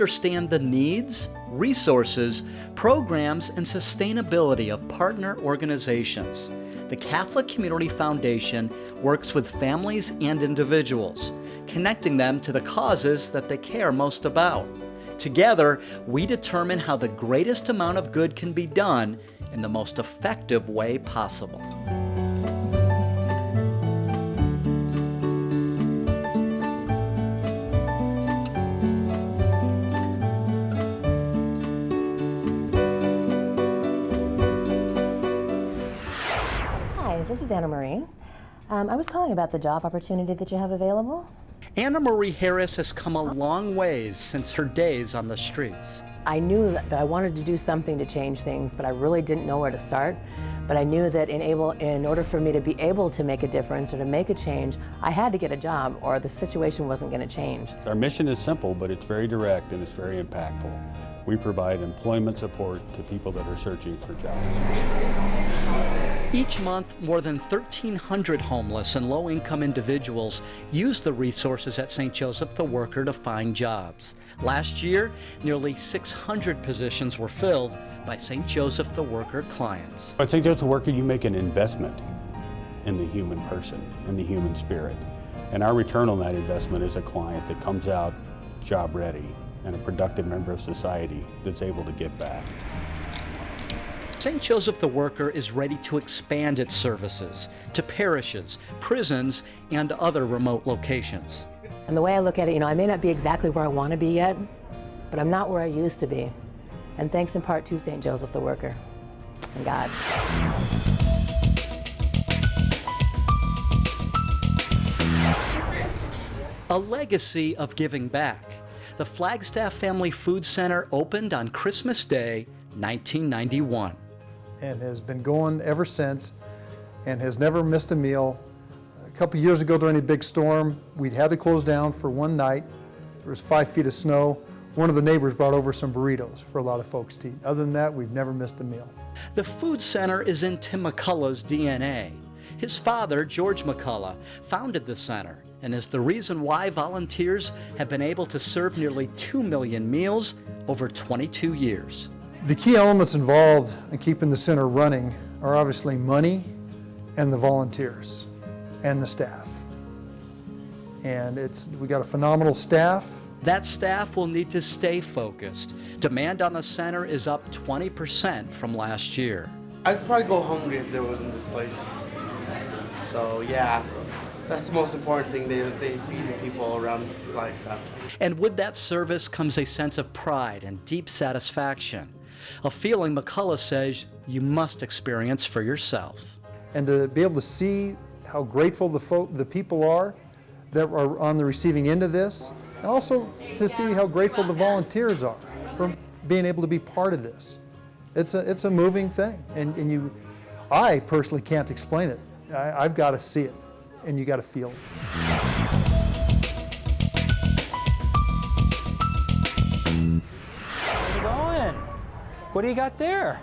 understand the needs, resources, programs, and sustainability of partner organizations. The Catholic Community Foundation works with families and individuals, connecting them to the causes that they care most about. Together, we determine how the greatest amount of good can be done in the most effective way possible. This is Anna Marie. I was calling about the job opportunity that you have available. Anna Marie Harris has come a long ways since her days on the streets. I knew that I wanted to do something to change things, but I really didn't know where to start. But I knew that in order for me to be able to make a difference or to make a change, I had to get a job or the situation wasn't going to change. Our mission is simple, but it's very direct and it's very impactful. We provide employment support to people that are searching for jobs. Each month, more than 1,300 homeless and low-income individuals use the resources at St. Joseph the Worker to find jobs. Last year, nearly 600 positions were filled by St. Joseph the Worker clients. At St. Joseph the Worker, you make an investment in the human person, in the human spirit. And our return on that investment is a client that comes out job ready and a productive member of society that's able to give back. St. Joseph the Worker is ready to expand its services to parishes, prisons, and other remote locations. And the way I look at it, I may not be exactly where I want to be yet, but I'm not where I used to be. And thanks in part to St. Joseph the Worker and God. A legacy of giving back. The Flagstaff Family Food Center opened on Christmas Day, 1991. And has been going ever since and has never missed a meal. A couple years ago during a big storm, we'd had to close down for one night. There was 5 feet of snow. One of the neighbors brought over some burritos for a lot of folks to eat. Other than that, we've never missed a meal. The food center is in Tim McCullough's DNA. His father, George McCullough, founded the center and is the reason why volunteers have been able to serve nearly 2 million meals over 22 years. The key elements involved in keeping the center running are obviously money and the volunteers and the staff. And we got a phenomenal staff. That staff will need to stay focused. Demand on the center is up 20% from last year. I'd probably go hungry if there wasn't this place. So yeah, that's the most important thing. They feed the people around Flagstaff. And with that service comes a sense of pride and deep satisfaction. A feeling McCullough says you must experience for yourself. And to be able to see how grateful the people are that are on the receiving end of this, and also to see how grateful the volunteers are for being able to be part of this. It's a moving thing, and I personally can't explain it. I've got to see it, and you got to feel it. What do you got there?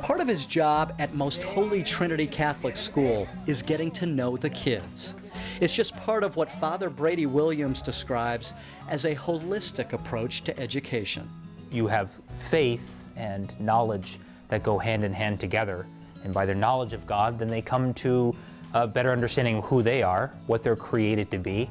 Part of his job at Most Holy Trinity Catholic School is getting to know the kids. It's just part of what Father Brady Williams describes as a holistic approach to education. You have faith and knowledge that go hand in hand together, and by their knowledge of God, then they come to a better understanding of who they are, what they're created to be,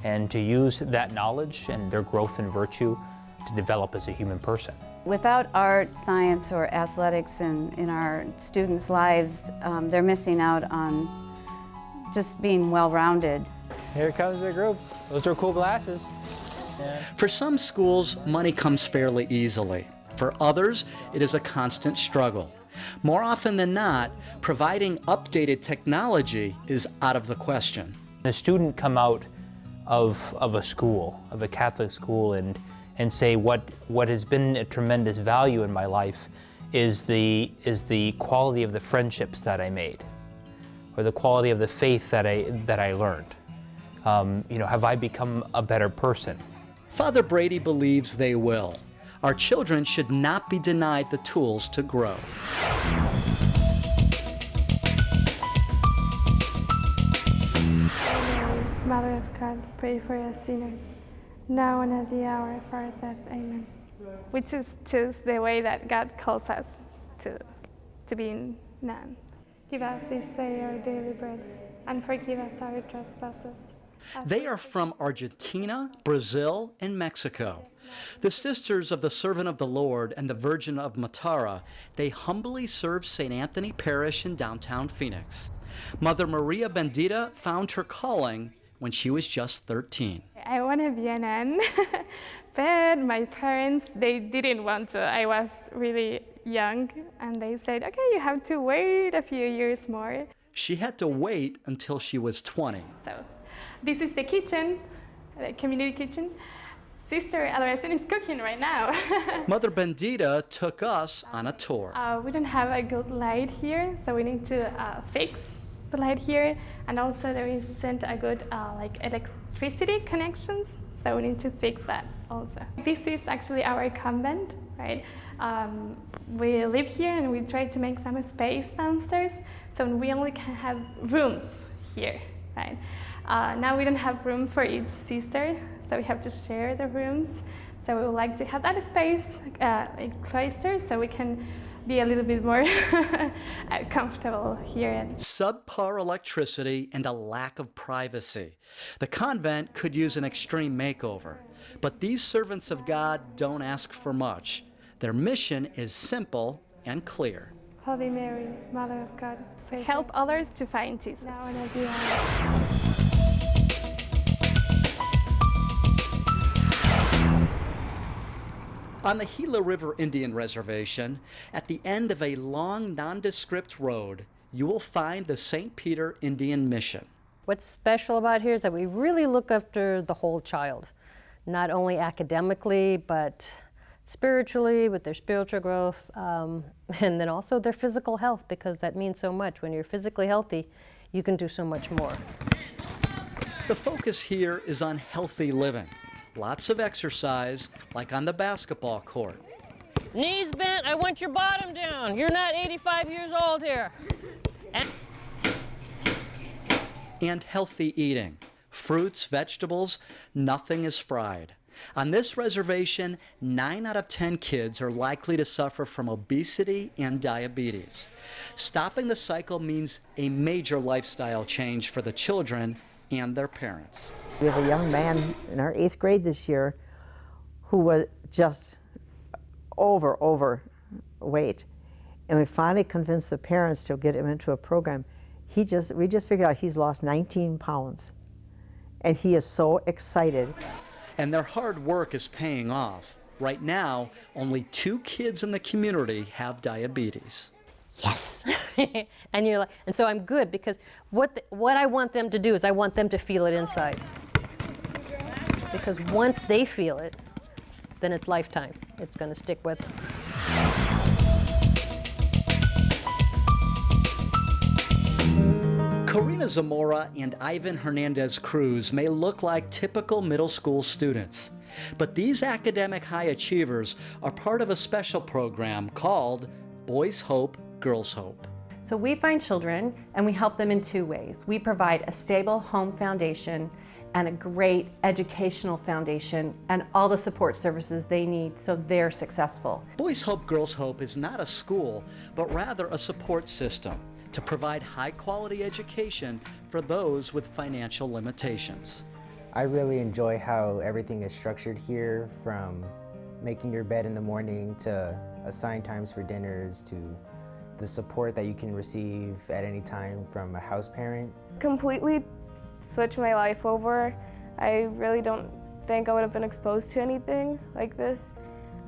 and to use that knowledge and their growth and virtue to develop as a human person. Without art, science, or athletics in our students' lives, they're missing out on just being well-rounded. Here comes the group. Those are cool glasses. Yeah. For some schools, money comes fairly easily. For others, it is a constant struggle. More often than not, providing updated technology is out of the question. The student come out of a school, of a Catholic school, and say what has been a tremendous value in my life is the quality of the friendships that I made, or the quality of the faith that I learned. Have I become a better person? Father Brady believes they will. Our children should not be denied the tools to grow. Mother of God, pray for us sinners, now and at the hour of our death. Amen. We choose the way that God calls us to be known. Give us this day our daily bread, and forgive us our trespasses. They are from Argentina, Brazil, and Mexico. The Sisters of the Servant of the Lord and the Virgin of Matara, they humbly serve St. Anthony Parish in downtown Phoenix. Mother Maria Bendita found her calling when she was just 13. I want to be a nun, but my parents, they didn't want to. I was really young, and they said, okay, you have to wait a few years more. She had to wait until she was 20. So this is the kitchen, the community kitchen. Sister Adolescent is cooking right now. Mother Bendita took us on a tour. We don't have a good light here, so we need to fix the light here, and also there isn't a good like electricity connections, so we need to fix that also. This is actually our convent, right? We live here and we try to make some space downstairs, so we only can have rooms here, right? Now we don't have room for each sister, so we have to share the rooms. So we would like to have that space cloister, so we can be a little bit more comfortable here. Subpar electricity and a lack of privacy. The convent could use an extreme makeover, but these servants of God don't ask for much. Their mission is simple and clear. Holy Mary, Mother of God, help others to find Jesus. Now and at the hour. On the Gila River Indian Reservation, at the end of a long, nondescript road, you will find the St. Peter Indian Mission. What's special about here is that we really look after the whole child, not only academically, but spiritually, with their spiritual growth, and then also their physical health, because that means so much. When you're physically healthy, you can do so much more. The focus here is on healthy living. Lots of exercise, like on the basketball court. Knees bent, I want your bottom down. You're not 85 years old here. And healthy eating. Fruits, vegetables, nothing is fried. On this reservation, 9 out of 10 kids are likely to suffer from obesity and diabetes. Stopping the cycle means a major lifestyle change for the children and their parents. We have a young man in our 8th grade this year who was just overweight. And we finally convinced the parents to get him into a program. We just figured out he's lost 19 pounds. And he is so excited. And their hard work is paying off. Right now, only 2 kids in the community have diabetes. Yes. And you're like, and so I'm good, because what I want them to do is I want them to feel it inside. Because once they feel it, then it's lifetime. It's going to stick with them. Karina Zamora and Ivan Hernandez Cruz may look like typical middle school students, but these academic high achievers are part of a special program called Boys Hope, Girls Hope. So we find children and we help them in 2 ways. We provide a stable home foundation and a great educational foundation and all the support services they need so they're successful. Boys Hope, Girls Hope is not a school, but rather a support system to provide high-quality education for those with financial limitations. I really enjoy how everything is structured here, from making your bed in the morning to assigned times for dinners to the support that you can receive at any time from a house parent. Completely switched my life over. I really don't think I would have been exposed to anything like this.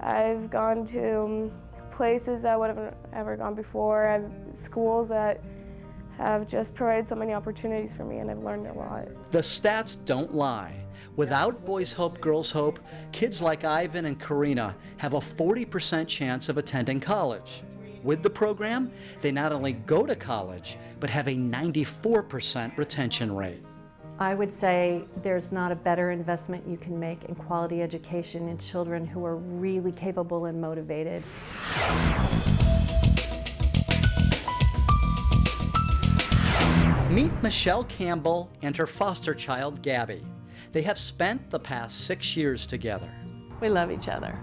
I've gone to places I would have ever gone before, schools that have just provided so many opportunities for me, and I've learned a lot. The stats don't lie. Without Boys Hope, Girls Hope, kids like Ivan and Karina have a 40% chance of attending college. With the program, they not only go to college, but have a 94% retention rate. I would say there's not a better investment you can make in quality education in children who are really capable and motivated. Meet Michelle Campbell and her foster child, Gabby. They have spent the past 6 years together. We love each other.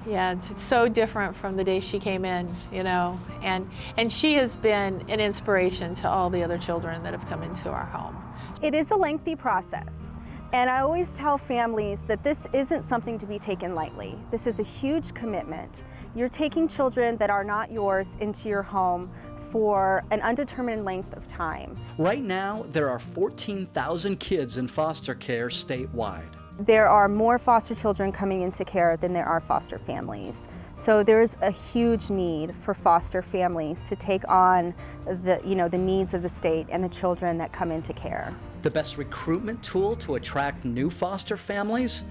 Yeah, it's so different from the day she came in, you know, and she has been an inspiration to all the other children that have come into our home. It is a lengthy process, and I always tell families that this isn't something to be taken lightly. This is a huge commitment. You're taking children that are not yours into your home for an undetermined length of time. Right now, there are 14,000 kids in foster care statewide. There are more foster children coming into care than there are foster families. So there's a huge need for foster families to take on the needs of the state and the children that come into care. The best recruitment tool to attract new foster families?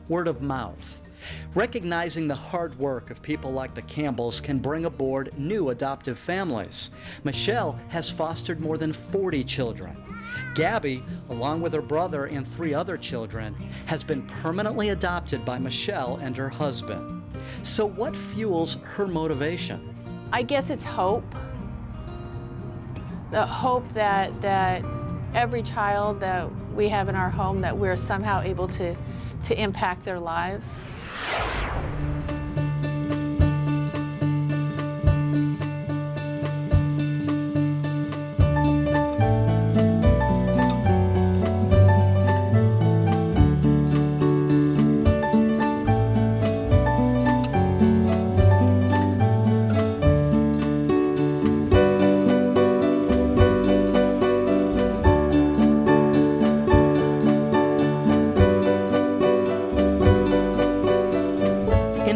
Word of mouth. Recognizing the hard work of people like the Campbells can bring aboard new adoptive families. Michelle has fostered more than 40 children. Gabby, along with her brother and 3 other children, has been permanently adopted by Michelle and her husband. So what fuels her motivation? I guess it's hope. The hope that every child that we have in our home, that we're somehow able to impact their lives.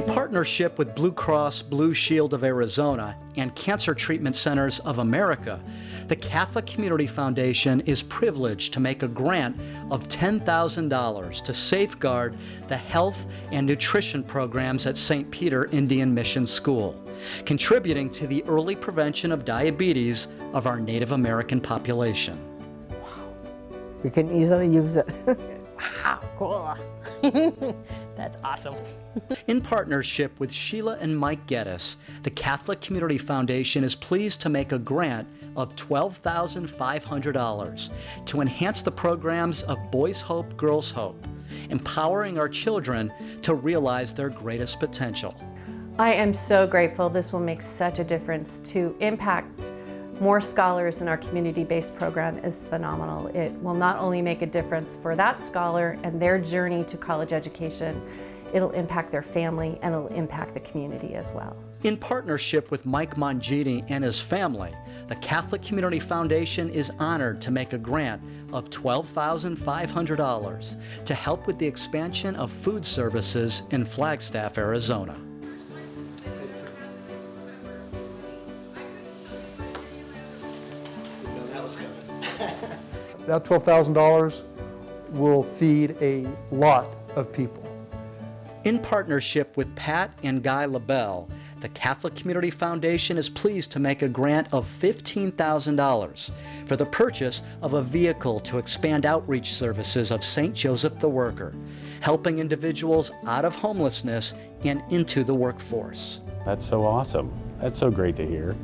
Partnership with Blue Cross Blue Shield of Arizona and Cancer Treatment Centers of America, the Catholic Community Foundation is privileged to make a grant of $10,000 to safeguard the health and nutrition programs at St. Peter Indian Mission School, contributing to the early prevention of diabetes of our Native American population. We can easily use it. Wow, cool. That's awesome. In partnership with Sheila and Mike Geddes, the Catholic Community Foundation is pleased to make a grant of $12,500 to enhance the programs of Boys Hope, Girls Hope, empowering our children to realize their greatest potential. I am so grateful. This will make such a difference. To impact more scholars in our community-based program is phenomenal. It will not only make a difference for that scholar and their journey to college education, it'll impact their family and it'll impact the community as well. In partnership with Mike Mongini and his family, the Catholic Community Foundation is honored to make a grant of $12,500 to help with the expansion of food services in Flagstaff, Arizona. That $12,000 will feed a lot of people. In partnership with Pat and Guy LaBelle, the Catholic Community Foundation is pleased to make a grant of $15,000 for the purchase of a vehicle to expand outreach services of St. Joseph the Worker, helping individuals out of homelessness and into the workforce. That's so awesome. That's so great to hear.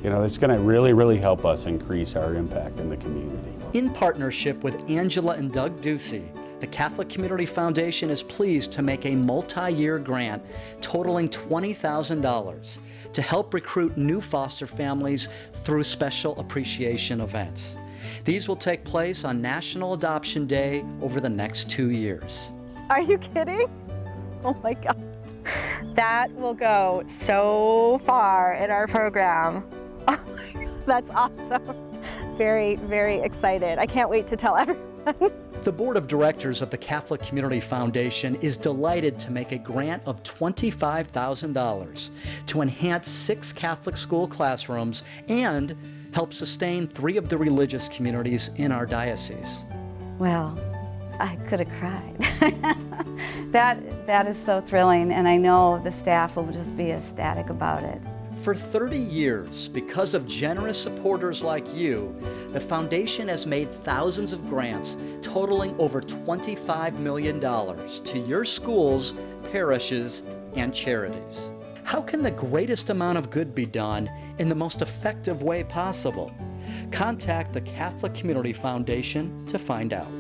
You know, it's going to really help us increase our impact in the community. In partnership with Angela and Doug Ducey, the Catholic Community Foundation is pleased to make a multi-year grant totaling $20,000 to help recruit new foster families through special appreciation events. These will take place on National Adoption Day over the next 2 years. Are you kidding? Oh my God. That will go so far in our program. Oh my God, that's awesome. Very excited. I can't wait to tell everyone. The Board of Directors of the Catholic Community Foundation is delighted to make a grant of $25,000 to enhance 6 Catholic school classrooms and help sustain 3 of the religious communities in our diocese. Well, I could have cried. That is so thrilling, and I know the staff will just be ecstatic about it. For 30 years, because of generous supporters like you, the Foundation has made thousands of grants totaling over $25 million to your schools, parishes, and charities. How can the greatest amount of good be done in the most effective way possible? Contact the Catholic Community Foundation to find out.